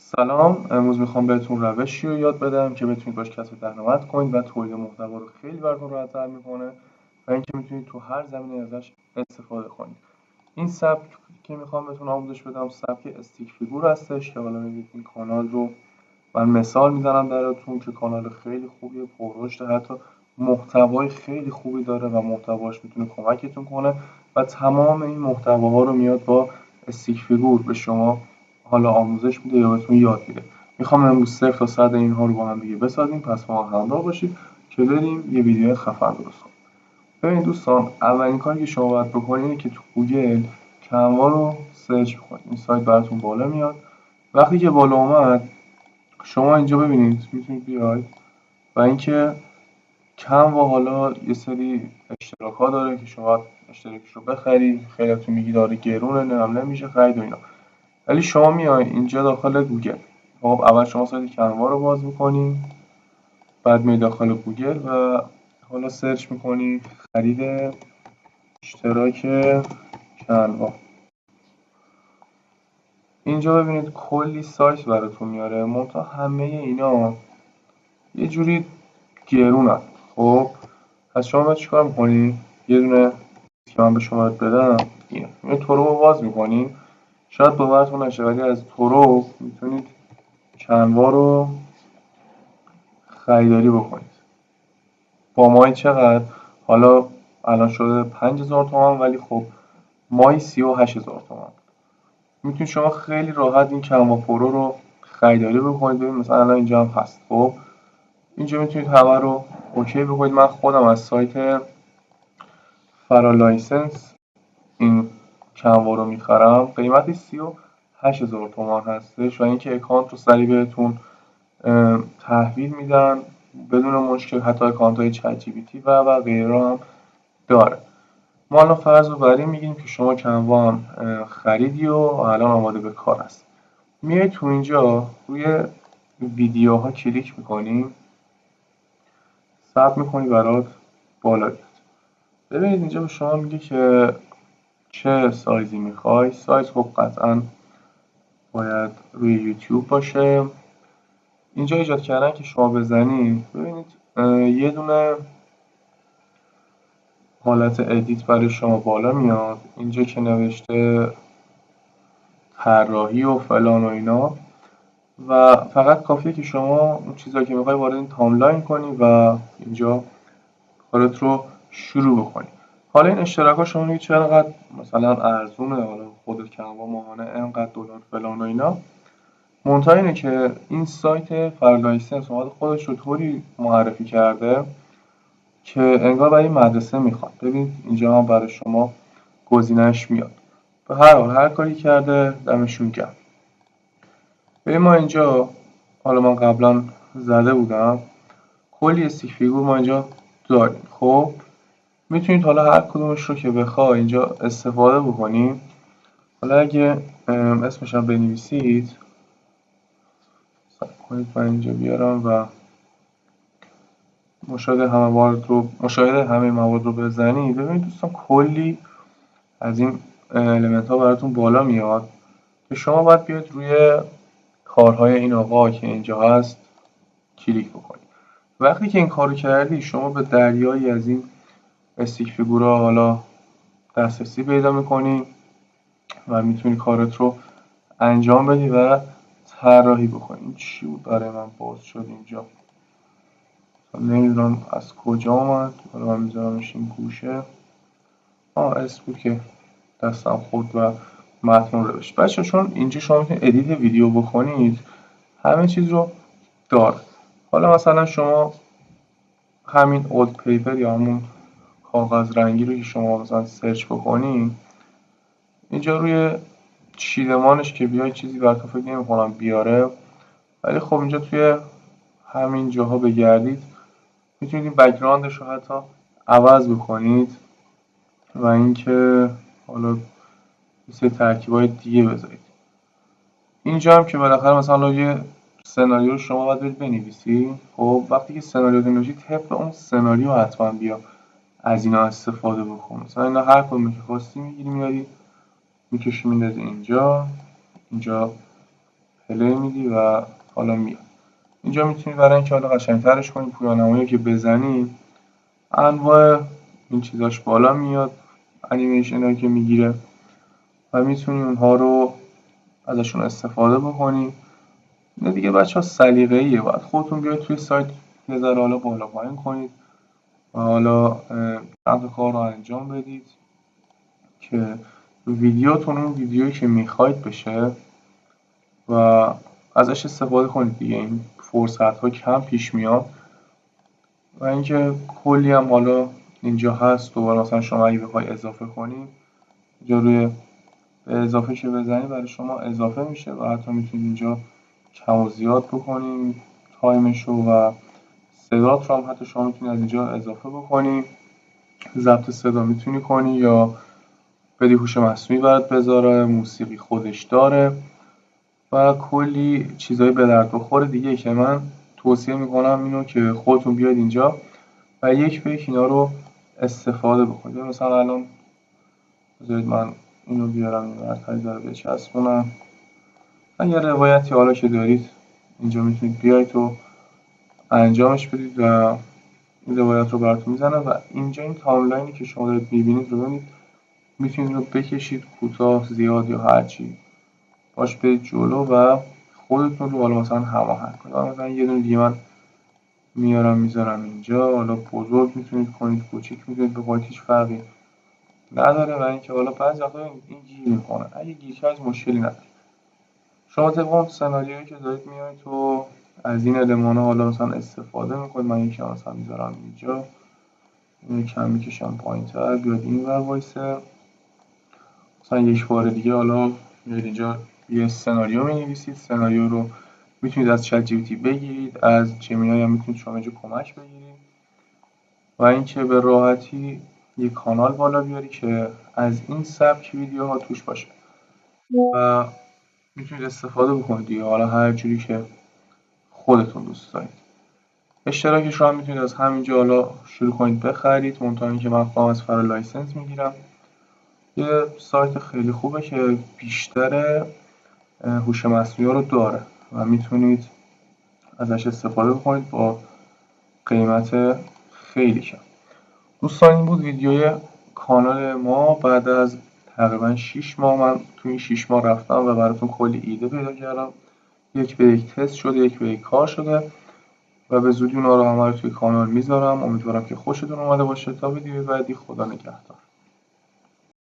سلام، امروز میخوام بهتون روشی رو یاد بدم که بتونید باش کسب درآمد کنید و تولید محتوا رو خیلی براتون راحت‌تر میکنه و اینکه میتونید تو هر زمینه ازش استفاده کنید. این سبک که میخوام بهتون آموزش بدم سبک استیک فیگور هستش که حالا میبینید این کانال رو من مثال میزنم براتون که کانال خیلی خوبیه، پررشد، حتی محتوای خیلی خوبی داره و محتواش میتونه کمکتون کنه و تمام این محتواها رو میاد با استیک فیگور به شما حالا آموزش میده یا بهتون یاد میده. میخوام امروز 0 تا 100 اینها رو با هم دیگه بسازیم، پس با ما همراه باشید که بریم یه ویدیو خفن درست کنیم. ببینید دوستان، اولین کاری که شما باید بکنید اینه که تو گوگل کنوا رو سرچ بکنید. این سایت براتون بالا میاد. وقتی که بالا اومد شما اینجا ببینید میتونید بیاید و اینکه کنوا حالا یه سری اشتراک ها داره که شما اشتراکش رو بخرید. خیلیاتون میگی داره گرونه، نمیشه خرید و اینا، ولی شما میای اینجا داخل گوگل. خب اول شما سایت کنوا رو باز میکنی، بعد می داخل گوگل و حالا سرچ میکنی خرید اشتراک کنوا. اینجا ببینید کلی سایت براتون میاره، منتها همه اینا یه جوری گرونن. خب پس شما باید چیکار میکنی؟ یه دونه که من به شما بدم اینه، این تورو رو باز میکنی. شاید باورتون نشه ولی از تورو میتونید کنوا رو خریداری بکنید. با مای چقدر؟ حالا الان شده 5000 تومان، ولی خب مای 38000 تومان. میتونید شما خیلی راحت این کنوا پرو رو خریداری بکنید. ببین مثلا الان اینجا هم هست. خب اینجا میتونید همه رو اوکی بکنید. من خودم از سایت فرالایسنس این کنوا رو میخرم، قیمتش 38000 تومان هستش و اینکه اکانت رو سریع بهتون تحویل میدن بدون مشکل. حتی اکانت های چت جی پی تی و غیره هم داره. ما الان فرض رو بر این میگیم که شما کنوا هم خریدی و الان آماده به کار است. میای تو اینجا روی ویدیوها کلیک میکنی، ثبت میکنی برات بالا بیاد. ببینید اینجا به شما میگه که چه سایزی میخوای. سایز خب قطعا باید روی یوتیوب باشه. اینجا ایجاد کردن که شما بزنید ببینید یه دونه حالت ادیت برای شما بالا میاد. اینجا که نوشته طراحی و فلان و اینا و فقط کافیه که شما اون چیزایی که میخوای وارد این تایملاین کنی و اینجا کارت رو شروع بکنی. حالا این اشتراک ها شما میگید چقدر مثلا ارزونه، حالا خودت کنوا ماهانه انقدر دلار فلان و اینا. منتها اینه که این سایت فرلایسنس اومده خودش رو طوری معرفی کرده که انگار برای مدرسه میخواد. ببینید اینجا هم برای شما گزینش میاد. به هر حال هر کاری کرده دمشون گرم. ببین ما اینجا حالا من قبلا زده بودم کلی استیک فیگور ما اینجا داریم. خب میتونید حالا هر کدومش رو که بخوای اینجا استفاده بکنیم. حالا اگه اسمش هم بنویسید، صبر کنید من اینجا بیارم و مشاهده همه موارد رو بزنید. ببینید دوستان کلی از این المنت ها براتون بالا میاد که شما باید بیاید روی کارهای این آقا که اینجا هست کلیک بکنید. وقتی که این کارو کردی شما به دریایی از این استیک فیگورها حالا دسترسی پیدا میکنی و میتونی کارت رو انجام بدی و طراحی بکنی. این چی بود برای من باز شد اینجا؟ نمیدونم از کجا آمد. حالا من میذارمش این گوشه. اسم بود که دستم خورد و متن رو نوشت. بچه چون اینجا شما میتونید ادیت ویدیو بکنید، همه چیز رو داره. حالا مثلا شما همین اولد پیپر یا همون کاغذ رنگی رو که شما مثلا سرچ بکنید، اینجا روی چیدمانش که بیای چیزی براتون فکر نمی‌کنم بیاره، ولی خب اینجا توی همین جاها بگردید میتونید این بک‌گراندش رو حتی عوض بکنید و اینکه حالا یه سری ترکیبای دیگه بذارید. اینجا هم که بالاخره مثلا یه سناریو رو شما باید برید بنویسی. خب وقتی که سناریو رو بنویسی طبق اون سناریو حتما بیا از اینا استفاده بکن. مثلا اینا هر کدومی که خواستی میگیری میاری میکشی میندازی اینجا پلی میدی و حالا میاد. اینجا میتونی برای اینکه حالا قشنگترش کنی پویانمایی که بزنی انواع این چیزاش بالا میاد، انیمیشن هایی که میگیره و میتونی اونها رو ازشون استفاده بکنی. نه دیگه بچه ها سلیقه‌ایه، باید خودتون بیاید توی سایت یه ذره حالا بالا پایین کنید و حالا چند کار رو انجام بدید که ویدیوتون اون ویدیویی که میخواید بشه و ازش استفاده کنید دیگه. این فرصت ها کم پیش میاد و اینکه کلی هم حالا اینجا هست. دوباره مثلا شما اگه بخوای اضافه کنی اینجا روی به اضافه که بزنی برای شما اضافه میشه و حتی میتونید اینجا کم و زیاد بکنی تایمشو و صدات رو هم حتی شما میتونید از اینجا اضافه بکنی. ضبط صدا میتونی کنی یا بدی هوش مصنوعی برات بذاره، موسیقی خودش داره و کلی چیزای به درد بخور دیگه که من توصیه میکنم اینو که خودتون بیاید اینجا و یک به یک اینا رو استفاده بکنید. مثلا الان بذارید من اینو بیارم این ورتری داره بچسبونم و یه روایتی حالا که دارید اینجا میتونید بیاید و انجامش بدید و این روایت رو براتون میزنه و اینجا این تایملاینی که شما دارید میبینید رو ببینید، میتونید رو بکشید کوتاه زیاد یا هرچی باش برید جلو و خودتون رو حالا مثلا هماهنگ کنید. مثلا یه دونه دیگه من میارم میذارم اینجا، حالا بزرگ میتونید کنید، کوچیک میتونید بکنید، هیچ فرقی نداره و اینکه حالا بعضی وقتا این گیر میکنه. اگه گیر کرد مشکلی نداره، شما طبق سناریویی که دارید میایید تو از این المانا حالا مثلا استفاده میکنید. من یکی مثلا میذارم اینجا، اینو کم میکشم پایین‌تر بیاد این ور وایسه. مثلا یک بار دیگه حالا میاد اینجا یه سناریو مینویسید، سناریو رو میتونید از چت جی پی تی بگیرید، از جمینای هم میتونید شما اینجا کمک بگیرید و اینکه به راحتی یه کانال بالا بیاری که از این سبک ویدیوها توش باشه و میتونید استفاده بکنید دیگه، حالا هر جوری که خودتون دوست دارید. اشتراکش رو هم میتونید از همینجا حالا شروع کنید بخرید، منتها اینکه من خودم از فرا لایسنس میگیرم. یه سایت خیلی خوبه که بیشتر هوش مصنوعی رو داره و میتونید ازش استفاده بکنید با قیمت خیلی کم. دوستان این بود ویدیوی کانال ما بعد از تقریبا 6 ماه. من تو این 6 ماه رفتم و براتون کلی ایده پیدا کردم، یک به یک تست شده، یک به یک کار شده و به زودی اونا رو همه رو توی کانال میذارم. امیدوارم که خوشتون اومده باشه. تا ویدیوی بعدی، خدا نگهدار.